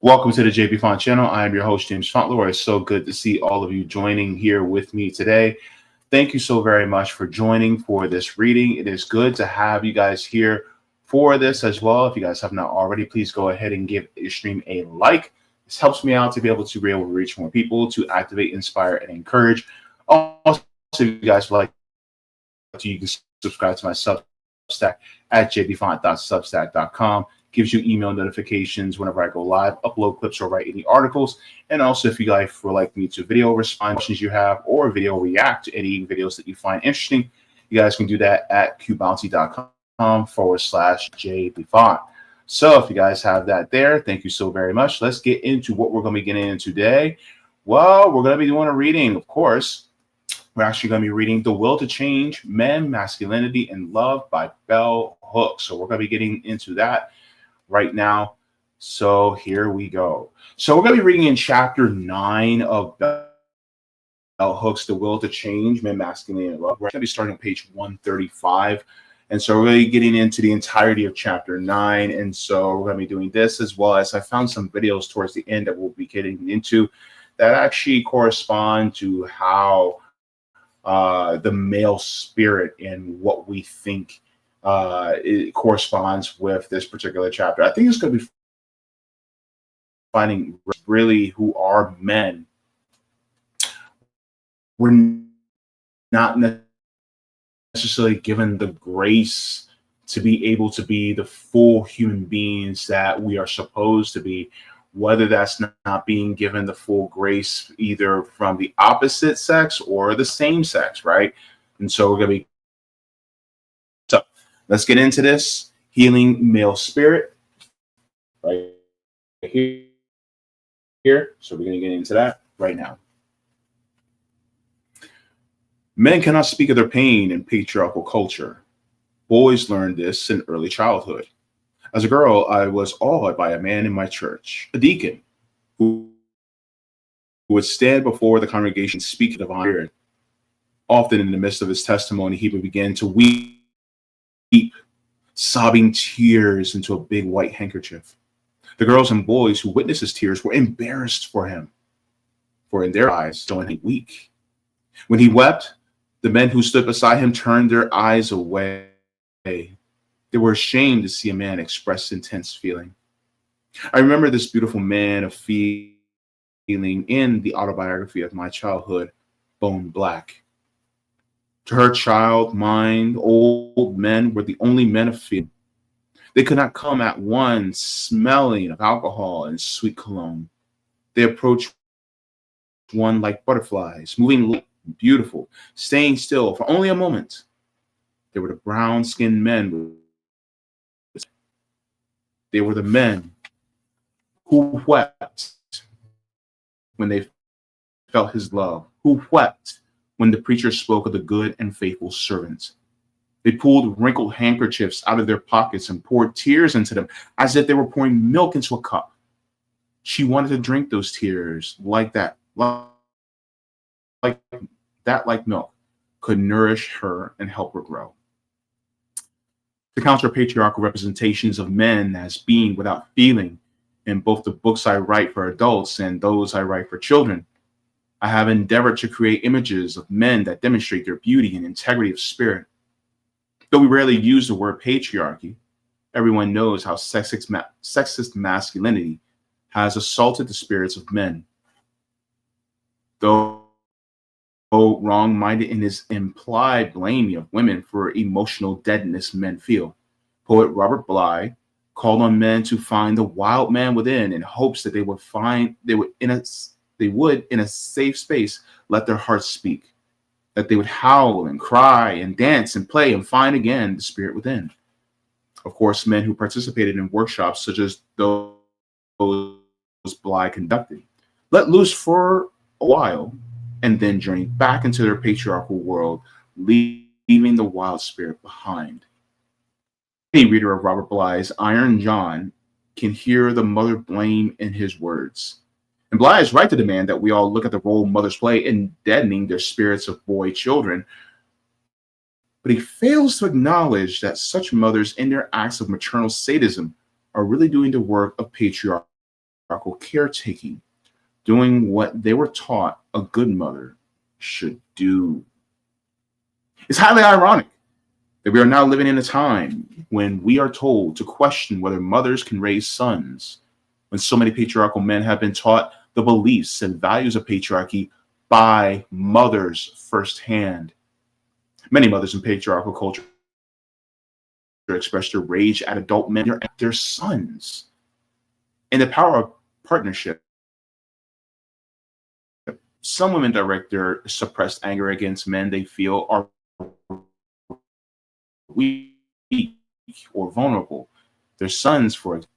Welcome to the Jaybefaunt channel. I am your host, James Fauntleroy. It's so good to see all of you joining here with me today. Thank you so very much for joining for this reading. It is good to have you guys here for this as well. If you guys have not already, please go ahead and give your stream a like. This helps me out to be able to reach more people, to activate, inspire, and encourage. Also, if you guys would like to, you can subscribe to my Substack at jaybefaunt.substack.com. Gives you email notifications whenever I go live, upload clips, or write any articles. And also, if you guys would like me to video respond to questions you have or video react to any videos that you find interesting, you guys can do that at qbounty.com/Jaybefaunt. So if you guys have that there, thank you so very much. Let's get into what we're going to be getting into today. Well, we're going to be doing a reading, of course. We're actually going to be reading The Will to Change, Men, Masculinity, and Love by Bell Hooks. So we're going to be getting into that right now. So here we go. So we're going to be reading in chapter 9 of Bell Hooks, The Will to Change, Men, Masculinity, and Love. We're going to be starting on page 135. And so we're really getting into the entirety of chapter 9. And so we're going to be doing this, as well as I found some videos towards the end that we'll be getting into that actually correspond to how the male spirit and what we think it corresponds with this particular chapter. I think it's going to be finding really who are men. We're not necessarily given the grace to be able to be the full human beings that we are supposed to be, whether that's not being given the full grace either from the opposite sex or the same sex, right? And so we're going to be, so let's get into this. Healing male spirit right here. So we're going to get into that right now. Men cannot speak of their pain in patriarchal culture. Boys learn this in early childhood. As a girl, I was awed by a man in my church, a deacon, who would stand before the congregation and speak of the divine spirit. Often in the midst of his testimony, he would begin to weep, sobbing tears into a big white handkerchief. The girls and boys who witnessed his tears were embarrassed for him, for in their eyes, so he weak. When he wept, the men who stood beside him turned their eyes away. They were ashamed to see a man express intense feeling. I remember this beautiful man of feeling in the autobiography of my childhood, Bone Black. To her child mind, old men were the only men of feeling. They could not come at one smelling of alcohol and sweet cologne. They approached one like butterflies, moving light and beautiful, staying still for only a moment. They were the brown-skinned men. They were the men who wept when they felt his love, who wept when the preacher spoke of the good and faithful servant. They pulled wrinkled handkerchiefs out of their pockets and poured tears into them as if they were pouring milk into a cup. She wanted to drink those tears like milk could nourish her and help her grow. To counter patriarchal representations of men as being without feeling in both the books I write for adults and those I write for children, I have endeavored to create images of men that demonstrate their beauty and integrity of spirit. Though we rarely use the word patriarchy, everyone knows how sexist masculinity has assaulted the spirits of men. Though wrong-minded in his implied blaming of women for emotional deadness men feel, poet Robert Bly called on men to find the wild man within in hopes that they would in a safe space let their hearts speak, that they would howl and cry and dance and play and find again the spirit within. Of course, men who participated in workshops such as those Bly conducted let loose for a while and then journey back into their patriarchal world, leaving the wild spirit behind. Any reader of Robert Bly's Iron John can hear the mother blame in his words. And Bly is right to demand that we all look at the role mothers play in deadening their spirits of boy children. But he fails to acknowledge that such mothers, in their acts of maternal sadism, are really doing the work of patriarchal caretaking, doing what they were taught a good mother should do. It's highly ironic that we are now living in a time when we are told to question whether mothers can raise sons, when so many patriarchal men have been taught the beliefs and values of patriarchy by mothers firsthand. Many mothers in patriarchal culture express their rage at adult men at their sons. In the power of partnership, some women direct their suppressed anger against men they feel are weak or vulnerable. Their sons, for example.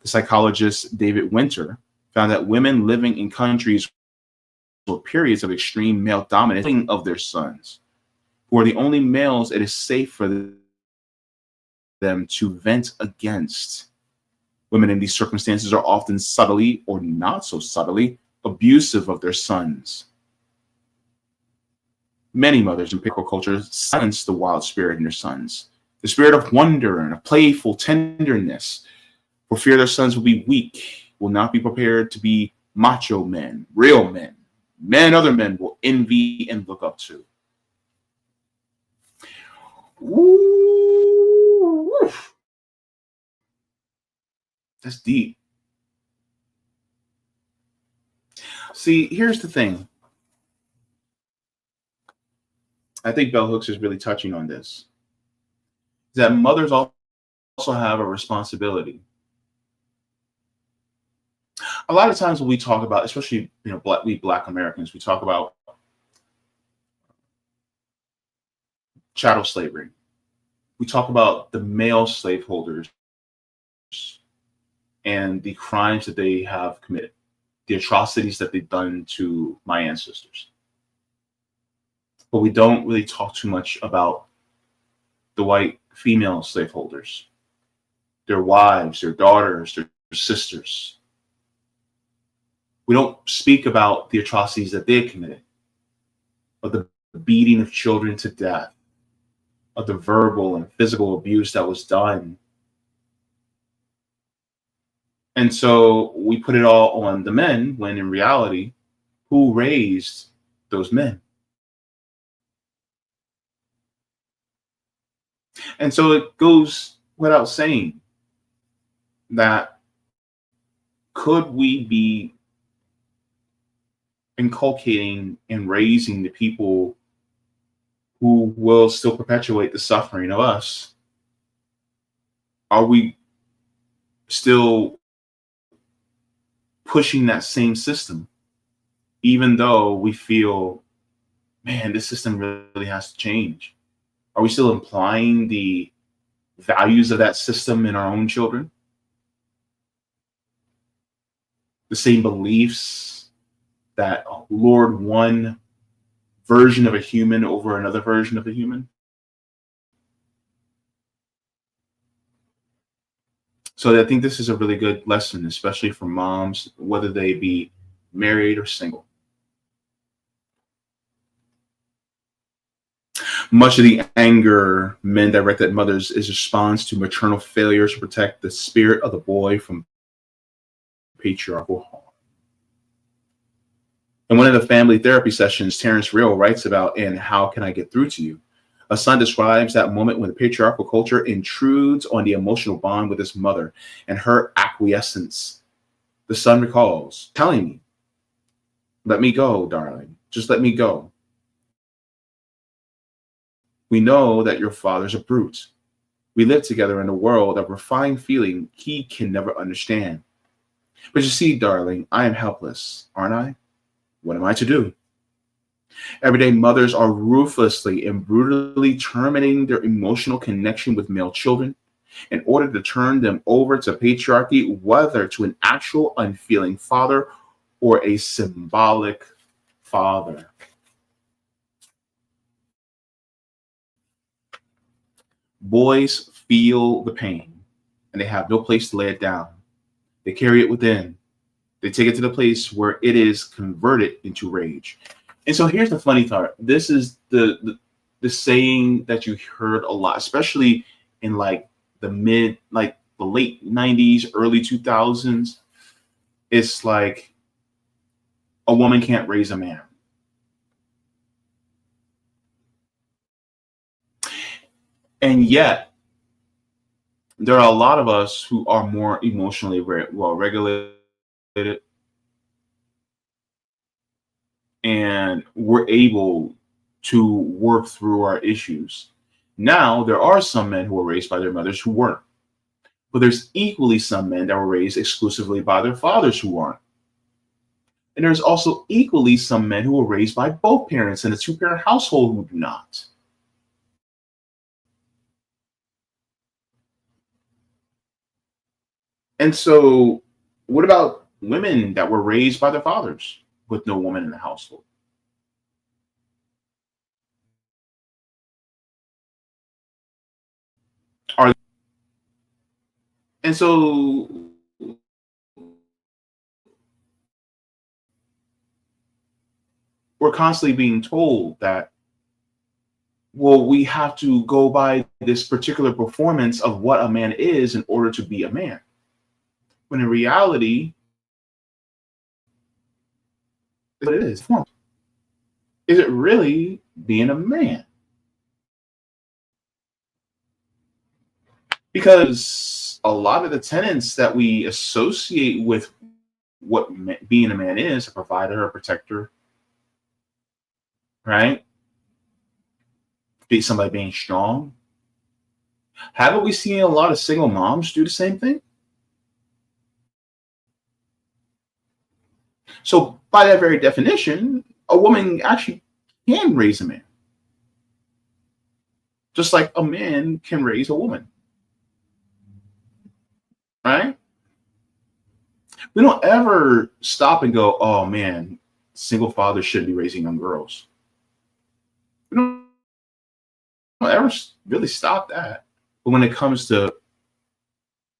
The psychologist David Winter found that women living in countries with periods of extreme male dominance of their sons, who are the only males it is safe for them to vent against. Women in these circumstances are often subtly or not so subtly abusive of their sons. Many mothers in patriarchal culture silence the wild spirit in their sons, the spirit of wonder and of playful tenderness, for fear their sons will be weak, will not be prepared to be macho men, real men other men will envy and look up to. Ooh, that's deep. See, here's the thing. I think Bell Hooks is really touching on this. That mothers also have a responsibility. A lot of times when we talk about, especially we Black Americans, we talk about chattel slavery. We talk about the male slaveholders and the crimes that they have committed, the atrocities that they've done to my ancestors. But we don't really talk too much about the white female slaveholders, their wives, their daughters, their sisters. We don't speak about the atrocities that they committed, of the beating of children to death, of the verbal and physical abuse that was done. And so we put it all on the men, when in reality, who raised those men? And so it goes without saying that could we be inculcating and raising the people who will still perpetuate the suffering of us? Are we still pushing that same system, even though we feel, man, this system really has to change? Are we still implying the values of that system in our own children? The same beliefs that lord one version of a human over another version of a human? So I think this is a really good lesson, especially for moms, whether they be married or single. Much of the anger men direct at mothers is a response to maternal failure to protect the spirit of the boy from patriarchal harm. In one of the family therapy sessions, Terrence Real writes about in How Can I Get Through to You? A son describes that moment when the patriarchal culture intrudes on the emotional bond with his mother and her acquiescence. The son recalls telling me, "Let me go, darling. Just let me go. We know that your father's a brute. We live together in a world of refined feeling he can never understand. But you see, darling, I am helpless, aren't I? What am I to do?" Everyday mothers are ruthlessly and brutally terminating their emotional connection with male children in order to turn them over to patriarchy, whether to an actual unfeeling father or a symbolic father. Boys feel the pain and they have no place to lay it down. They carry it within. They take it to the place where it is converted into rage. And so here's the funny part. This is the saying that you heard a lot, especially in like the late 90s, early 2000s. it's like a woman can't raise a man. And yet, there are a lot of us who are more emotionally well regulated, and we're able to work through our issues. Now, there are some men who were raised by their mothers who weren't, but there's equally some men that were raised exclusively by their fathers who weren't. And there's also equally some men who were raised by both parents in a two-parent household who do not. And so, what about women that were raised by their fathers with no woman in the household? Are and so we're constantly being told that, well, we have to go by this particular performance of what a man is in order to be a man. When in reality, what it is. Is it really being a man? Because a lot of the tenets that we associate with what being a man is, a provider, a protector, right? Be somebody being strong. Haven't we seen a lot of single moms do the same thing? So, by that very definition, a woman actually can raise a man, just like a man can raise a woman, right? We don't ever stop and go, oh man, single fathers shouldn't be raising young girls. We don't ever really stop that. But when it comes to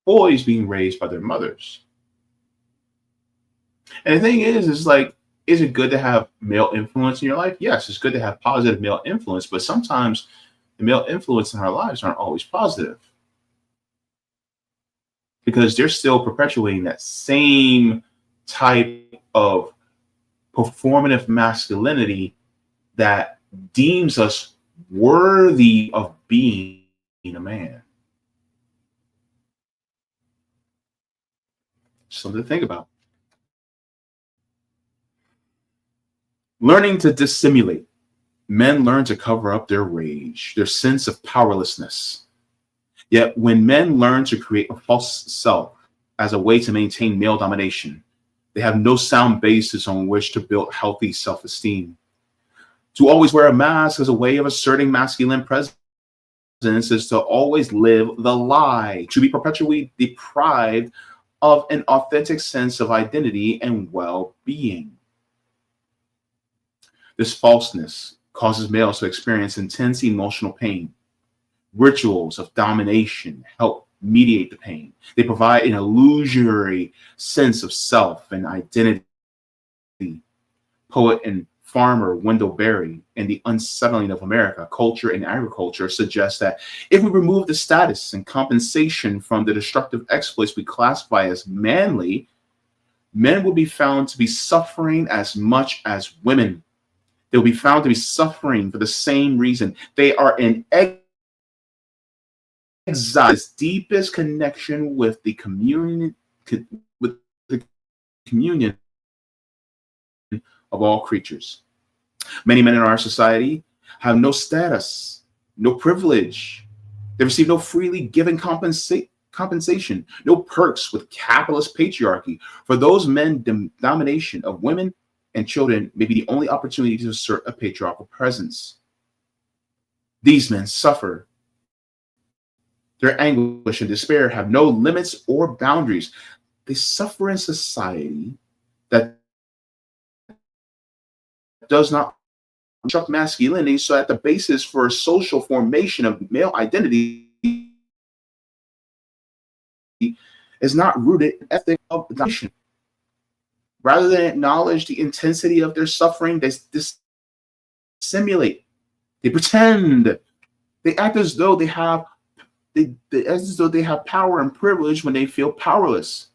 boys being raised by their mothers, and the thing is like, is it good to have male influence in your life? Yes, it's good to have positive male influence, but sometimes the male influence in our lives aren't always positive because they're still perpetuating that same type of performative masculinity that deems us worthy of being a man. Something to think about. Learning to dissimulate. Men learn to cover up their rage, their sense of powerlessness. Yet when men learn to create a false self as a way to maintain male domination, they have no sound basis on which to build healthy self-esteem. To always wear a mask as a way of asserting masculine presence is to always live the lie, to be perpetually deprived of an authentic sense of identity and well-being. This falseness causes males to experience intense emotional pain. Rituals of domination help mediate the pain. They provide an illusory sense of self and identity. Poet and farmer Wendell Berry in The Unsettling of America, Culture and Agriculture suggests that if we remove the status and compensation from the destructive exploits we classify as manly, men will be found to be suffering as much as women. They will be found to be suffering for the same reason. They are in exile's deepest connection with the with the communion of all creatures. Many men in our society have no status, no privilege. They receive no freely given compensation, no perks with capitalist patriarchy. For those men, the domination of women and children may be the only opportunity to assert a patriarchal presence. These men suffer. Their anguish and despair have no limits or boundaries. They suffer in society that does not construct masculinity, so that the basis for social formation of male identity is not rooted in ethic of domination. Rather than acknowledge the intensity of their suffering, they dissimulate. They pretend. They act as though they have power and privilege when they feel powerless.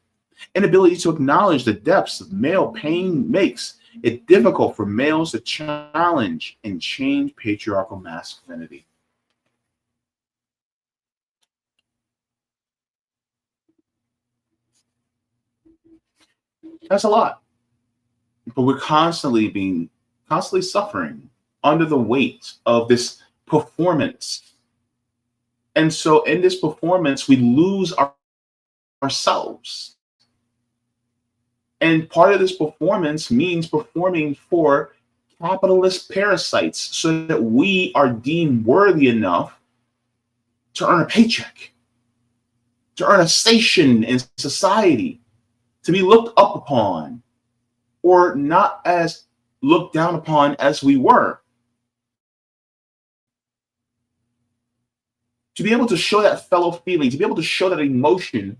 Inability to acknowledge the depths of male pain makes it difficult for males to challenge and change patriarchal masculinity. That's a lot. But we're constantly suffering under the weight of this performance. And so in this performance, we lose ourselves. And part of this performance means performing for capitalist parasites so that we are deemed worthy enough to earn a paycheck, to earn a station in society, to be looked up upon, or not as looked down upon as we were. To be able to show that fellow feeling, to be able to show that emotion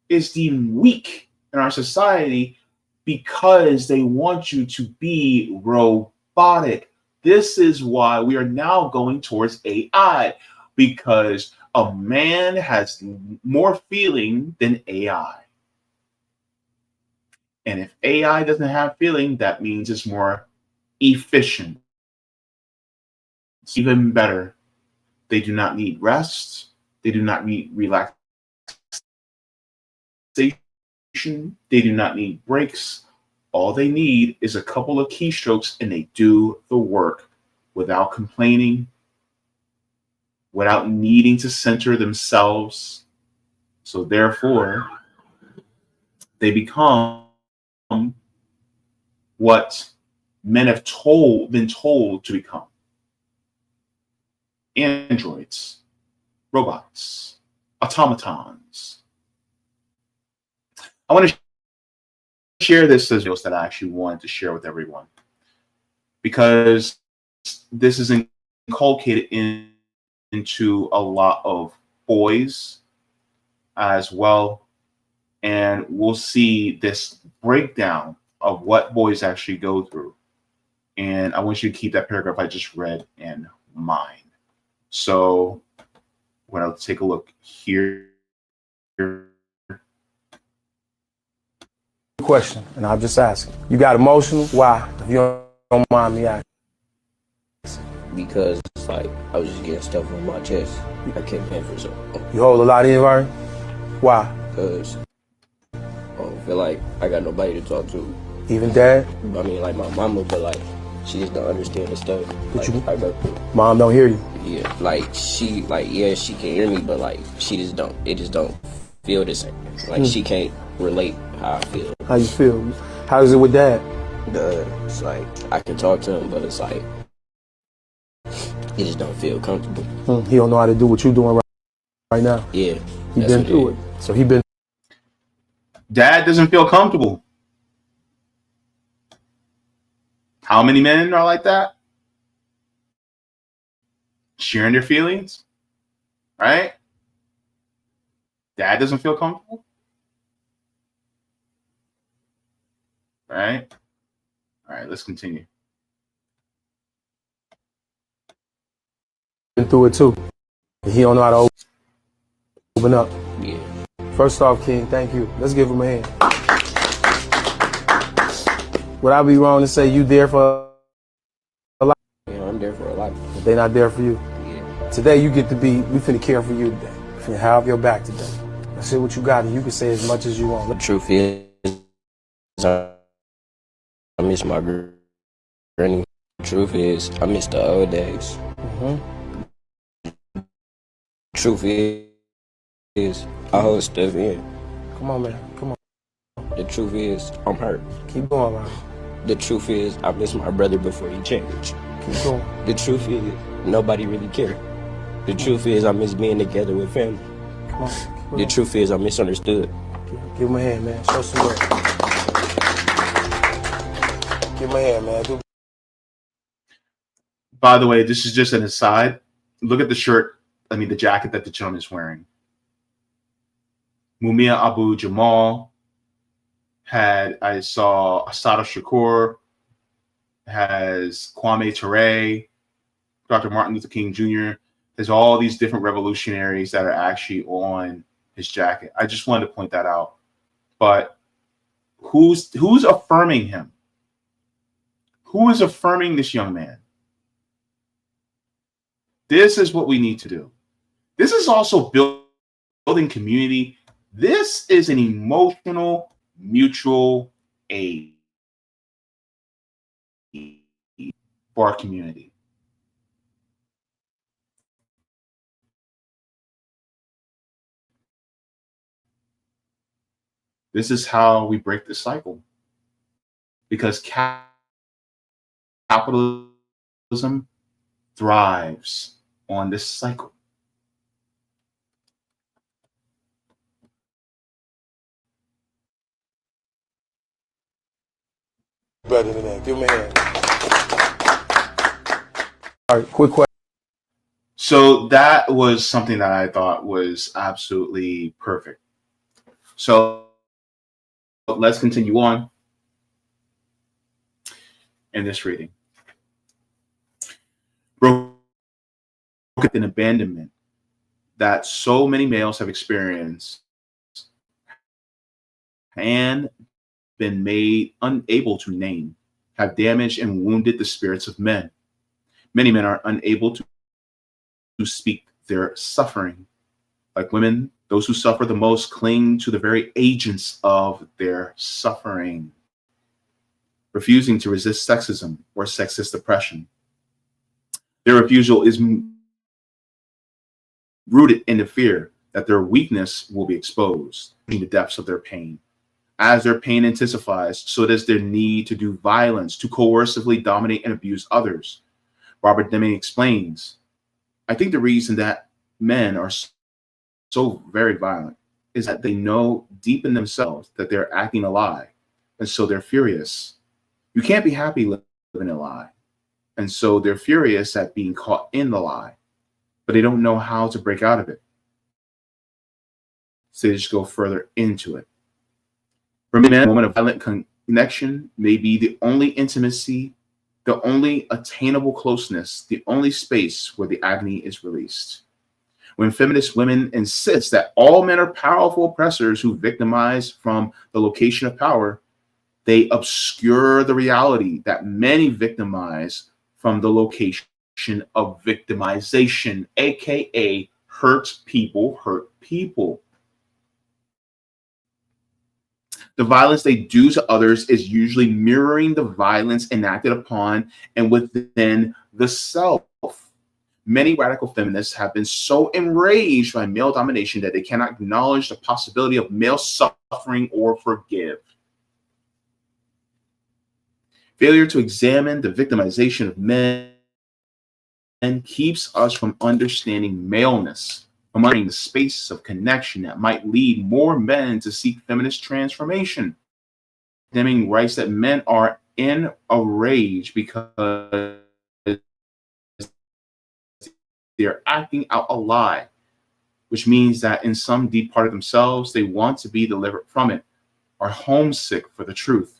is deemed weak in our society because they want you to be robotic. This is why we are now going towards AI, because a man has more feeling than AI. And if AI doesn't have feeling, that means it's more efficient. It's even better. They do not need rest. They do not need relaxation. They do not need breaks. All they need is a couple of keystrokes and they do the work without complaining, without needing to center themselves. So therefore, they become what men have been told to become. Androids, robots, automatons. I want to share this as that I actually wanted to share with everyone, because this is inculcated into a lot of boys as well. And we'll see this breakdown of what boys actually go through. And I want you to keep that paragraph I just read in mind. So when I'll take a look here. Question, and I'll just ask. You got emotional? Why? If you don't mind me asking. Because it's like I was just getting stuff on my chest. I kept paying for something. You hold a lot in, right? Why? Because I don't feel like I got nobody to talk to. Even dad? I mean, like my mama, but like she just don't understand the stuff. What like, you? I go through. Mom don't hear you. Yeah, she can hear me, but like she just don't. It just don't feel the same. Like she can't relate how I feel. How you feel? How is it with dad? It's like I can talk to him, but it's like he just don't feel comfortable. He don't know how to do what you doing right now. Yeah, he been through it. So he been. Dad doesn't feel comfortable. How many men are like that? Sharing their feelings, right? Dad doesn't feel comfortable, right? All right, let's continue. Been through it too. He don't know how to open up. Yeah. First off, King, thank you. Let's give him a hand. Would I be wrong to say you there for a life? Yeah, I'm there for a life. If they not there for you. Yeah. Today you get to be, we finna care for you today. We finna have your back today. Let's see what you got, and you can say as much as you want. The truth is, I miss my granny. The truth is, I miss the old days. Truth is, I hold stuff in. Come on, man. Come on. The truth is, I'm hurt. Keep going, man. The truth is, I miss my brother before he changed. Keep going. The truth is, nobody really cared. The truth is, I miss being together with family. Come on. The truth is, I'm misunderstood. Give him a hand, man. Show some work. Give him a hand, man. By the way, this is just an aside. Look at the the jacket that the gentleman is wearing. Mumia Abu Jamal I saw Assata Shakur, has Kwame Ture, Dr. Martin Luther King Jr. There's all these different revolutionaries that are actually on his jacket. I just wanted to point that out. But who's affirming him? Who is affirming this young man? This is what we need to do. This is also building community. This is an emotional mutual aid for our community. This is how we break the cycle. Because capitalism thrives on this cycle. Better than that. Give him a hand. All right, quick question. So that was something that I thought was absolutely perfect. So let's continue on in this reading. Broken abandonment that so many males have experienced and been made unable to name, have damaged and wounded the spirits of men. Many men are unable to speak their suffering. Like women, those who suffer the most cling to the very agents of their suffering, refusing to resist sexism or sexist oppression. Their refusal is rooted in the fear that their weakness will be exposed in the depths of their pain. As their pain intensifies, so does their need to do violence, to coercively dominate and abuse others. Robert Deming explains, I think the reason that men are so very violent is that they know deep in themselves that they're acting a lie. And so they're furious. You can't be happy living a lie. And so they're furious at being caught in the lie, but they don't know how to break out of it. So they just go further into it. For men, a moment of violent connection may be the only intimacy, the only attainable closeness, the only space where the agony is released. When feminist women insist that all men are powerful oppressors who victimize from the location of power, they obscure the reality that many victimize from the location of victimization, aka hurt people hurt people. The violence they do to others is usually mirroring the violence enacted upon and within the self. Many radical feminists have been so enraged by male domination that they cannot acknowledge the possibility of male suffering or forgive. Failure to examine the victimization of men keeps us from understanding maleness, from understanding the space of connection that might lead more men to seek feminist transformation. Deming writes that men are in a rage because they're acting out a lie, which means that in some deep part of themselves, they want to be delivered from it, are homesick for the truth.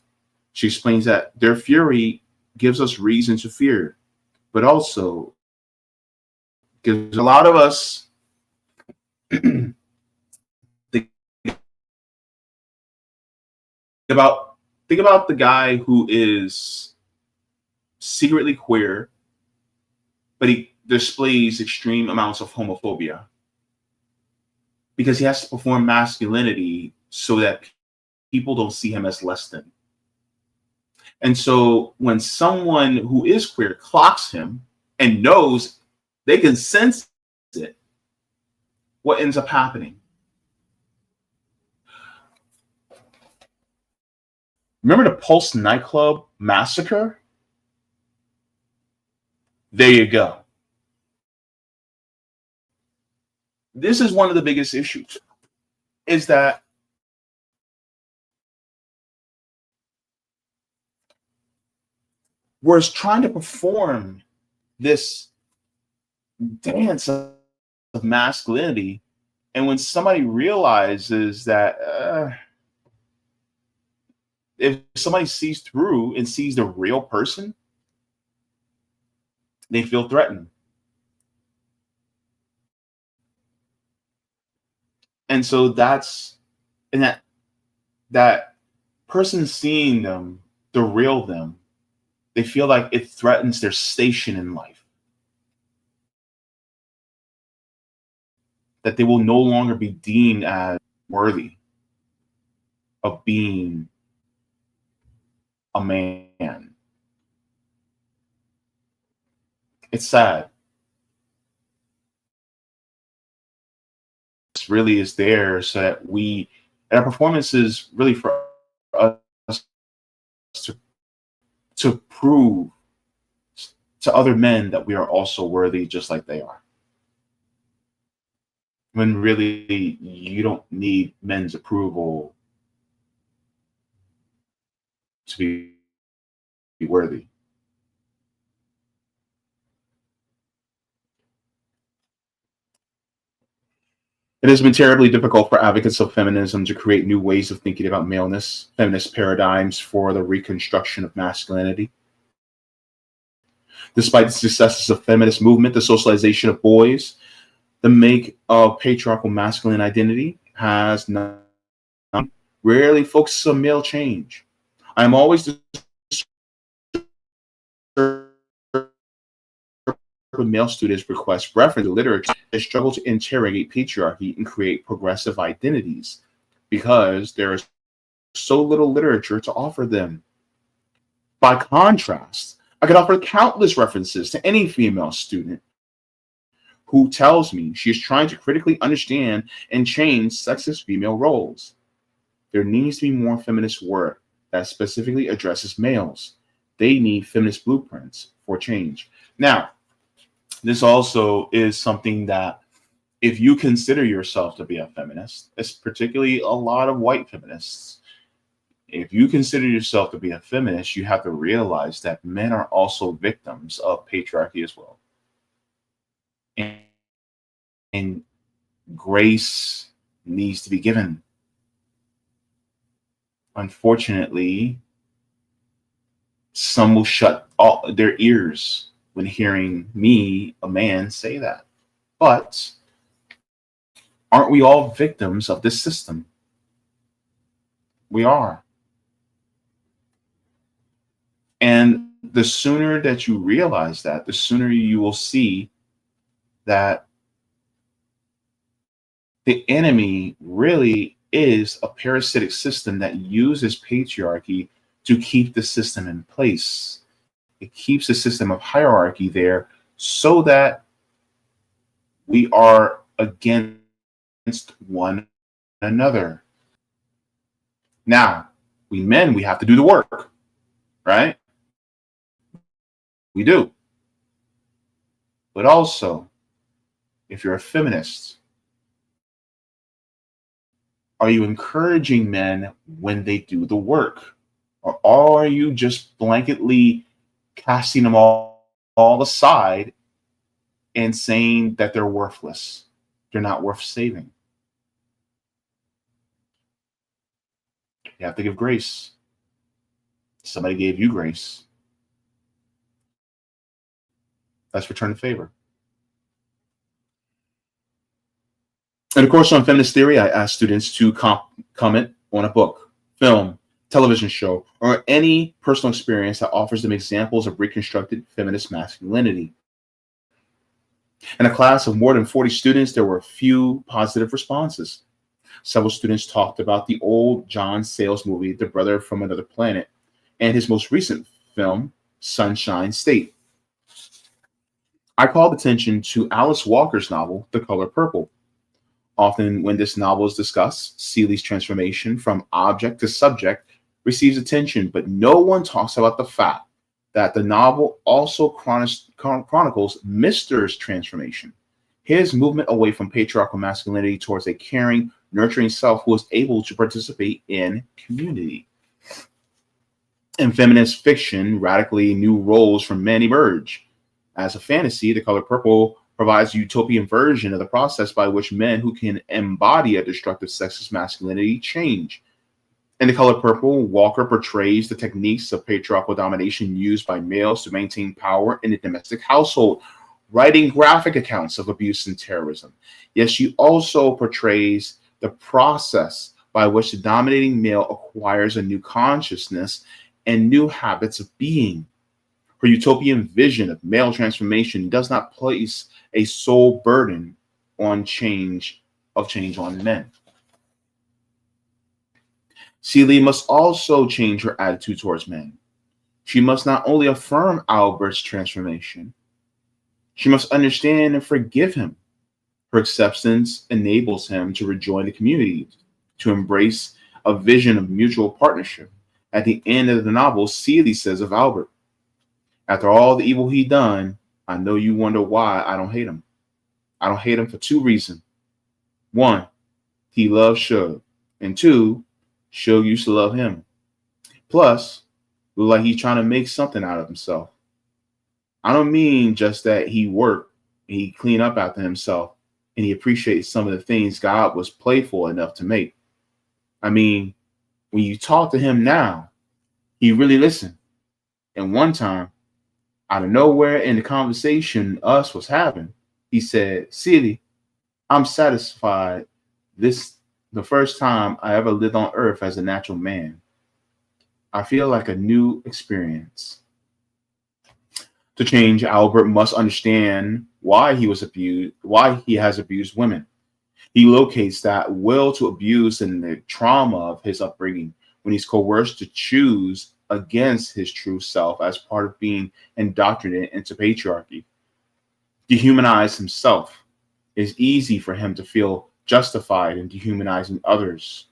She explains that their fury gives us reason to fear, but also gives a lot of us think about the guy who is secretly queer, but he displays extreme amounts of homophobia because he has to perform masculinity so that people don't see him as less than. And so when someone who is queer clocks him and knows they can sense it, what ends up happening? Remember the Pulse nightclub massacre? There you go. This is one of the biggest issues, is that we're trying to perform this dance of masculinity, and when somebody realizes that if somebody sees through and sees the real person, they feel threatened. And so that person seeing them, the real them, they feel like it threatens their station in life, that they will no longer be deemed as worthy of being a man. It's sad. This really is there so that and our performance is really for us to, to prove to other men that we are also worthy just like they are. When really you don't need men's approval to be worthy. It has been terribly difficult for advocates of feminism to create new ways of thinking about maleness, feminist paradigms for the reconstruction of masculinity. Despite the successes of feminist movement, the socialization of boys, the make of patriarchal masculine identity has not rarely focuses on male change. I'm always when male students request reference to literature, they struggle to interrogate patriarchy and create progressive identities because there is so little literature to offer them. By contrast, I could offer countless references to any female student who tells me she is trying to critically understand and change sexist female roles. There needs to be more feminist work that specifically addresses males. They need feminist blueprints for change. Now, this also is something that if you consider yourself to be a feminist, it's particularly a lot of white feminists. If you consider yourself to be a feminist, you have to realize that men are also victims of patriarchy as well. And grace needs to be given. Unfortunately, some will shut all their ears when hearing me, a man, say that. But aren't we all victims of this system? We are. And the sooner that you realize that, the sooner you will see that the enemy really is a parasitic system that uses patriarchy to keep the system in place. It keeps a system of hierarchy there so that we are against one another. Now, we men, we have to do the work, right? We do. But also, if you're a feminist, are you encouraging men when they do the work? Or are you just blanketly casting them all aside and saying that they're worthless? They're not worth saving. You have to give grace. Somebody gave you grace. Let's return the favor. In a course on feminist theory, I ask students to comment on a book, film, television show, or any personal experience that offers them examples of reconstructed feminist masculinity. In a class of more than 40 students, there were a few positive responses. Several students talked about the old John Sayles movie, The Brother from Another Planet, and his most recent film, Sunshine State. I called attention to Alice Walker's novel, The Color Purple. Often when this novel is discussed, Seeley's transformation from object to subject receives attention, but no one talks about the fact that the novel also chronicles Mister's transformation, his movement away from patriarchal masculinity towards a caring, nurturing self who is able to participate in community. In feminist fiction, radically new roles for men emerge. As a fantasy, The Color Purple provides a utopian version of the process by which men who can embody a destructive sexist masculinity change. In The Color Purple, Walker portrays the techniques of patriarchal domination used by males to maintain power in the domestic household, writing graphic accounts of abuse and terrorism. Yet she also portrays the process by which the dominating male acquires a new consciousness and new habits of being. Her utopian vision of male transformation does not place a sole burden on change on men. Celie must also change her attitude towards men. She must not only affirm Albert's transformation, she must understand and forgive him. Her acceptance enables him to rejoin the community, to embrace a vision of mutual partnership. At the end of the novel, Celie says of Albert, "After all the evil he done, I know you wonder why I don't hate him. I don't hate him for two reasons. One, he loves Shug. And two, Shug used to love him. Plus, look like he's trying to make something out of himself. I don't mean just that he worked and he cleaned up after himself and he appreciates some of the things God was playful enough to make. I mean, when you talk to him now, he really listened. And one time, out of nowhere in the conversation us was having, he said, 'Celie, I'm satisfied this the first time I ever lived on earth as a natural man. I feel like a new experience.'" To change, Albert must understand why he has abused women. He locates that will to abuse in the trauma of his upbringing when he's coerced to choose against his true self as part of being indoctrinated into patriarchy. Dehumanize himself. It's easy for him to feel justified in dehumanizing others.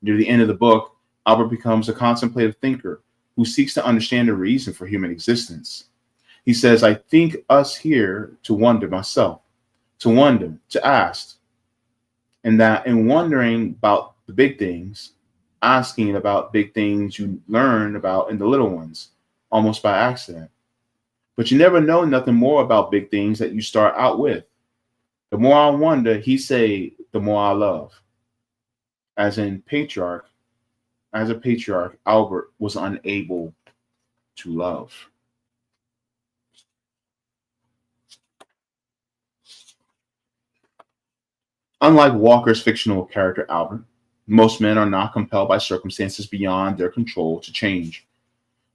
Near the end of the book, Albert becomes a contemplative thinker who seeks to understand the reason for human existence. He says, "I think us here to wonder myself, to wonder, to ask, and that in wondering about the big things, asking about big things you learn about in the little ones, almost by accident. But you never know nothing more about big things that you start out with. The more I wonder," he say, "the more I love." As a patriarch, Albert was unable to love. Unlike Walker's fictional character Albert, most men are not compelled by circumstances beyond their control to change.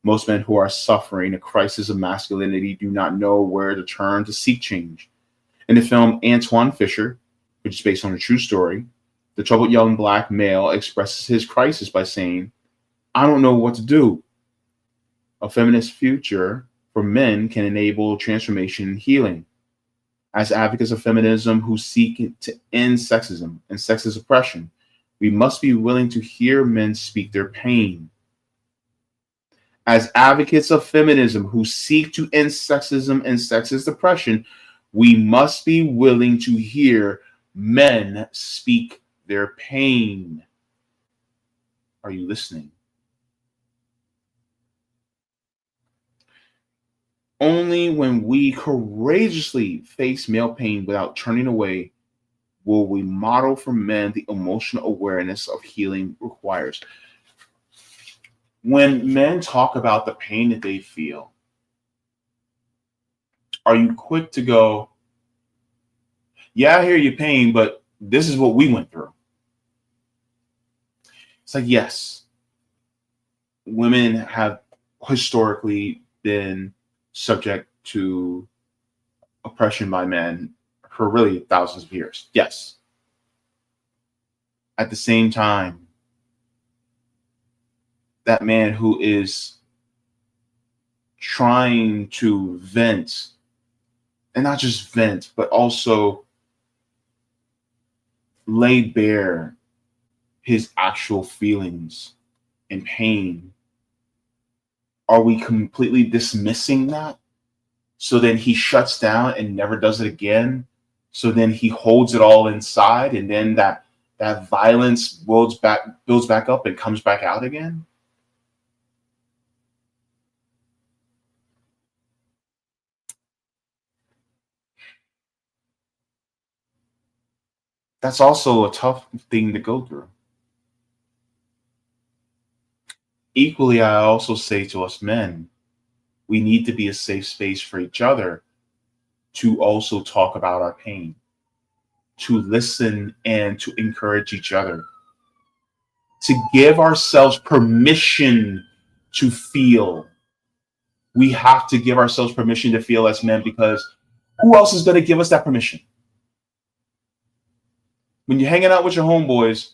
Most men who are suffering a crisis of masculinity do not know where to turn to seek change. In the film Antoine Fisher, which is based on a true story, the troubled young black male expresses his crisis by saying, "I don't know what to do." A feminist future for men can enable transformation and healing. As advocates of feminism who seek to end sexism and sexist oppression, we must be willing to hear men speak their pain. As advocates of feminism who seek to end sexism and sexist oppression, we must be willing to hear men speak their pain. Are you listening? Only when we courageously face male pain without turning away will we model for men the emotional awareness of healing requires. When men talk about the pain that they feel, are you quick to go, "Yeah, I hear your pain, but this is what we went through"? It's like, yes, women have historically been subject to oppression by men for really thousands of years. Yes. At the same time, that man who is trying to vent, and not just vent, but also lay bare his actual feelings and pain, are we completely dismissing that? So then he shuts down and never does it again. So then he holds it all inside, and then that violence builds back up and comes back out again. That's also a tough thing to go through. Equally, I also say to us men, we need to be a safe space for each other to also talk about our pain. to listen and to encourage each other, to give ourselves permission to feel. We have to give ourselves permission to feel as men, because who else is going to give us that permission? When you're hanging out with your homeboys,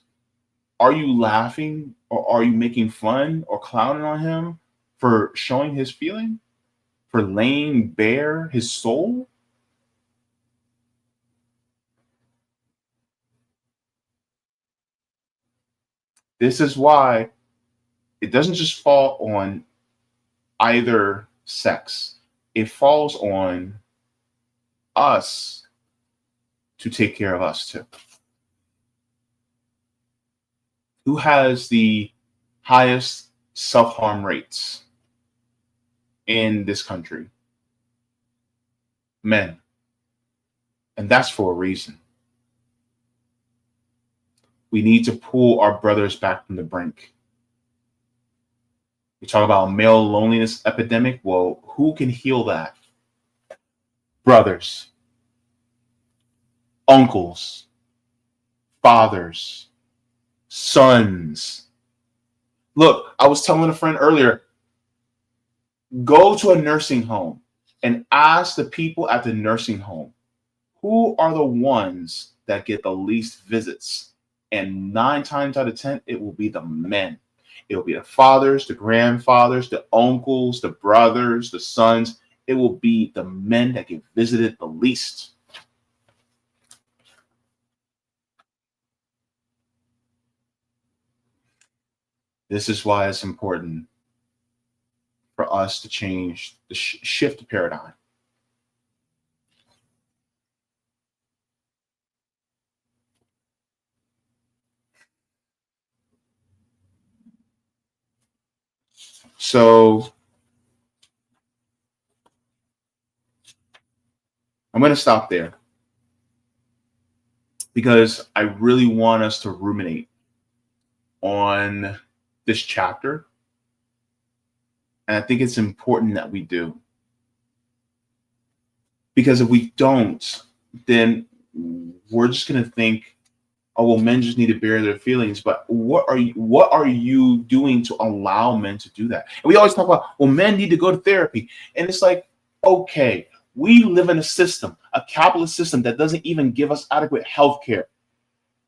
are you laughing or are you making fun or clowning on him for showing his feeling, for laying bare his soul? This is why it doesn't just fall on either sex. It falls on us to take care of us too. Who has the highest self-harm rates in this country? Men. And that's for a reason. We need to pull our brothers back from the brink. We talk about male loneliness epidemic. Well, who can heal that? Brothers, uncles, fathers, sons. Look, I was telling a friend earlier, go to a nursing home and ask the people at the nursing home, who are the ones that get the least visits? And 9 times out of 10, it will be the men. It will be the fathers, the grandfathers, the uncles, the brothers, the sons. It will be the men that get visited the least. This is why it's important for us to change the shift the paradigm. So I'm going to stop there because I really want us to ruminate on this chapter. And I think it's important that we do. Because if we don't, then we're just going to think, oh, well, men just need to bear their feelings. But what are you doing to allow men to do that? And we always talk about, well, men need to go to therapy. And it's like, okay, we live in a system, a capitalist system that doesn't even give us adequate health care.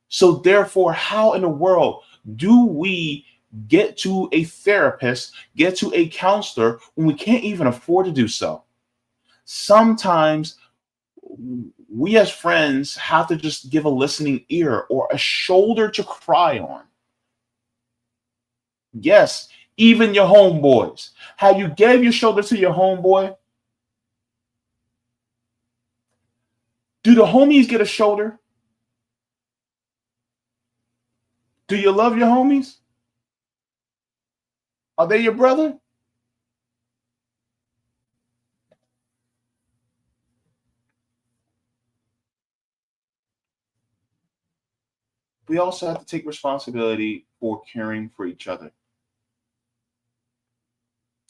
So therefore, how in the world do we get to a therapist, get to a counselor when we can't even afford to do so? Sometimes we as friends have to just give a listening ear or a shoulder to cry on. Yes, even your homeboys. Have you gave your shoulder to your homeboy? Do the homies get a shoulder? Do you love your homies? Are they your brother? We also have to take responsibility for caring for each other.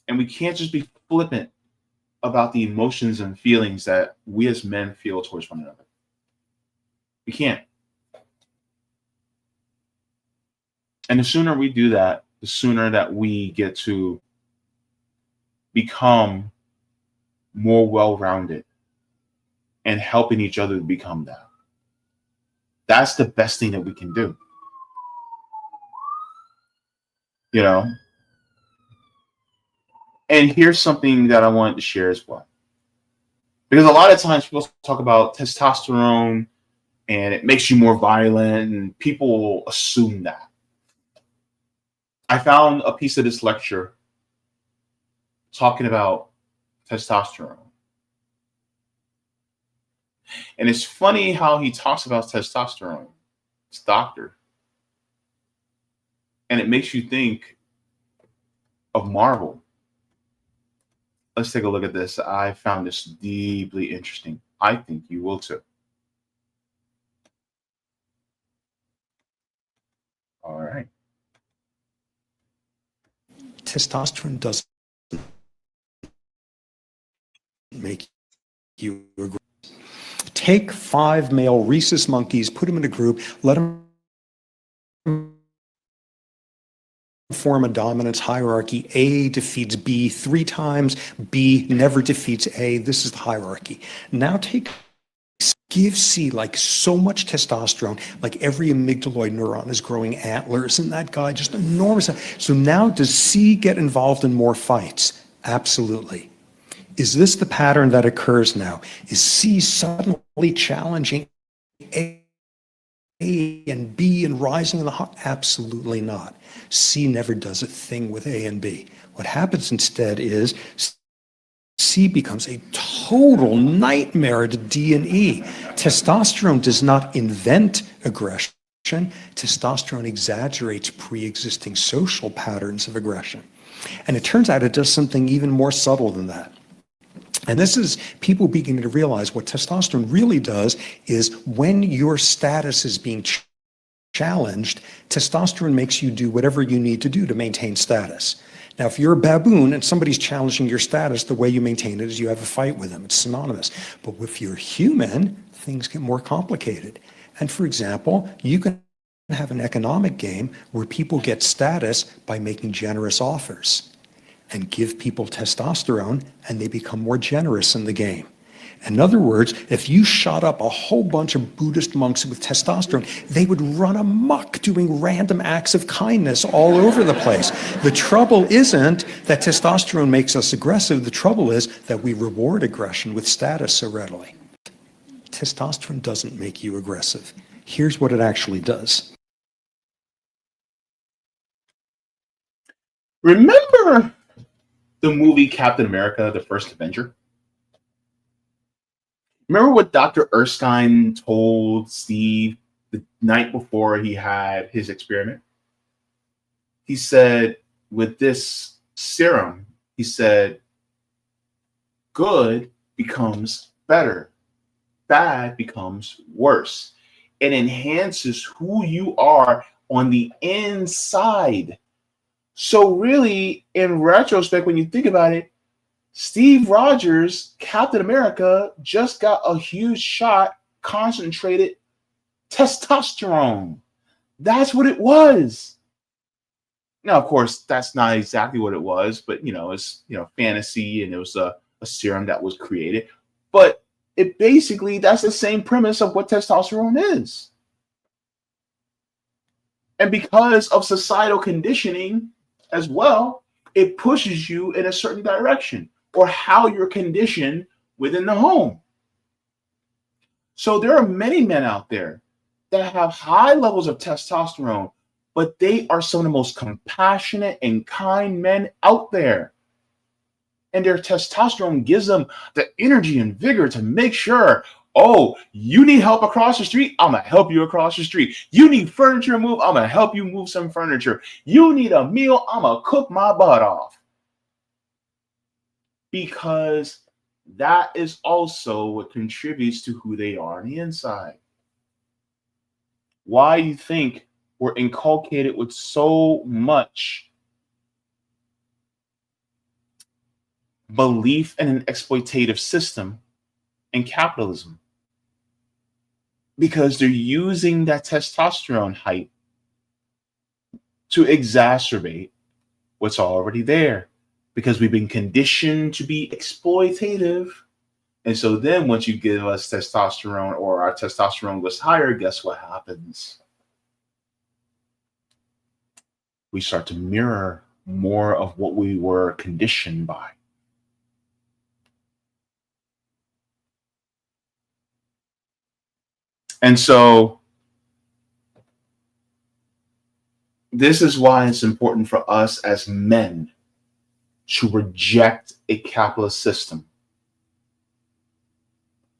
And we can't just be flippant about the emotions and feelings that we as men feel towards one another. We can't. And the sooner we do that, the sooner that we get to become more well-rounded and helping each other to become that. That's the best thing that we can do. You know? And here's something that I wanted to share as well. Because a lot of times people talk about testosterone and it makes you more violent, and people assume that. I found a piece of this lecture talking about testosterone. And it's funny how he talks about testosterone. It's doctor. And it makes you think of Marvel. Let's take a look at this. I found this deeply interesting. I think you will too. All right. Testosterone doesn't make you regret. Take 5 male rhesus monkeys, put them in a group, let them form a dominance hierarchy. A defeats B 3 times, B never defeats A. This is the hierarchy. Now give C like so much testosterone, like every amygdaloid neuron is growing antlers, and that guy just enormous. So now does C get involved in more fights? Absolutely. Is this the pattern that occurs now? Is C suddenly challenging A and B and rising in the heart? Absolutely not. C never does a thing with A and B. What happens instead is C becomes a total nightmare to D and E. Testosterone does not invent aggression. Testosterone exaggerates pre-existing social patterns of aggression. And it turns out it does something even more subtle than that. And this is people beginning to realize what testosterone really does is when your status is being challenged, testosterone makes you do whatever you need to do to maintain status. Now, if you're a baboon and somebody's challenging your status, the way you maintain it is you have a fight with them. It's synonymous. But if you're human, things get more complicated. And for example, you can have an economic game where people get status by making generous offers and give people testosterone, and they become more generous in the game. In other words, if you shot up a whole bunch of Buddhist monks with testosterone, they would run amok doing random acts of kindness all over the place. The trouble isn't that testosterone makes us aggressive. The trouble is that we reward aggression with status so readily. Testosterone doesn't make you aggressive. Here's what it actually does. Remember the movie Captain America, the First Avenger? Remember what Dr. Erskine told Steve the night before he had his experiment? He said, with this serum, he said, good becomes better. Bad becomes worse. It enhances who you are on the inside. So really, in retrospect, when you think about it, Steve Rogers, Captain America, just got a huge shot, concentrated testosterone. That's what it was. Now, of course, that's not exactly what it was, but it's fantasy, and it was a serum that was created. But it basically, that's the same premise of what testosterone is. And because of societal conditioning as well, it pushes you in a certain direction, or how you're conditioned within the home. So there are many men out there that have high levels of testosterone, but they are some of the most compassionate and kind men out there. And their testosterone gives them the energy and vigor to make sure, oh, you need help across the street? I'm going to help you across the street. You need furniture moved? I'm going to help you move some furniture. You need a meal? I'm going to cook my butt off. Because that is also what contributes to who they are on the inside. Why you think we're inculcated with so much belief in an exploitative system in capitalism? Because they're using that testosterone hype to exacerbate what's already there. Because we've been conditioned to be exploitative. And so then once you give us testosterone, or our testosterone goes higher, guess what happens? We start to mirror more of what we were conditioned by. And so this is why it's important for us as men to reject a capitalist system.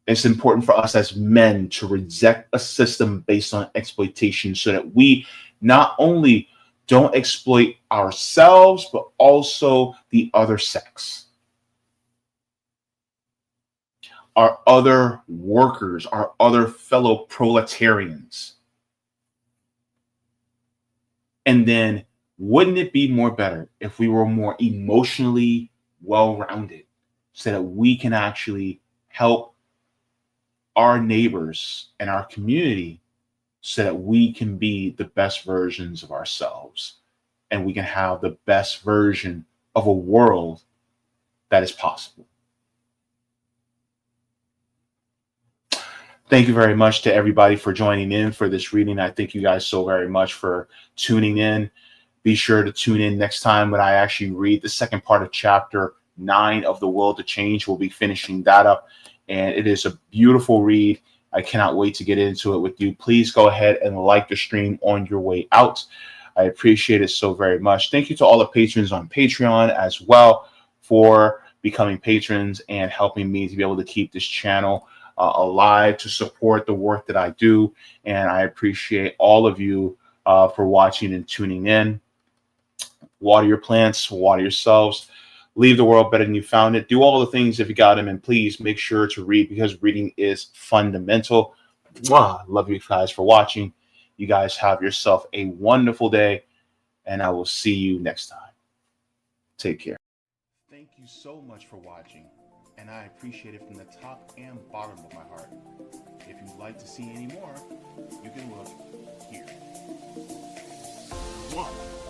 It's important for us as men to reject a system based on exploitation, so that we not only don't exploit ourselves, but also the other sex, our other workers, our other fellow proletarians. And then, wouldn't it be more better if we were more emotionally well-rounded, so that we can actually help our neighbors and our community so that we can be the best versions of ourselves and we can have the best version of a world that is possible. Thank you very much to everybody for joining in for this reading. I thank you guys so very much for tuning in. Be sure to tune in next time when I actually read the second part of chapter 9 of The Will to Change. We'll be finishing that up, and it is a beautiful read. I cannot wait to get into it with you. Please go ahead and like the stream on your way out. I appreciate it so very much. Thank you to all the patrons on Patreon as well for becoming patrons and helping me to be able to keep this channel alive, to support the work that I do. And I appreciate all of you for watching and tuning in. Water your plants, water yourselves, leave the world better than you found it. Do all the things if you got them, and please make sure to read, because reading is fundamental. Mwah. Love you guys for watching. You guys have yourself a wonderful day, and I will see you next time. Take care. Thank you so much for watching, and I appreciate it from the top and bottom of my heart. If you'd like to see any more, you can look here. Mwah.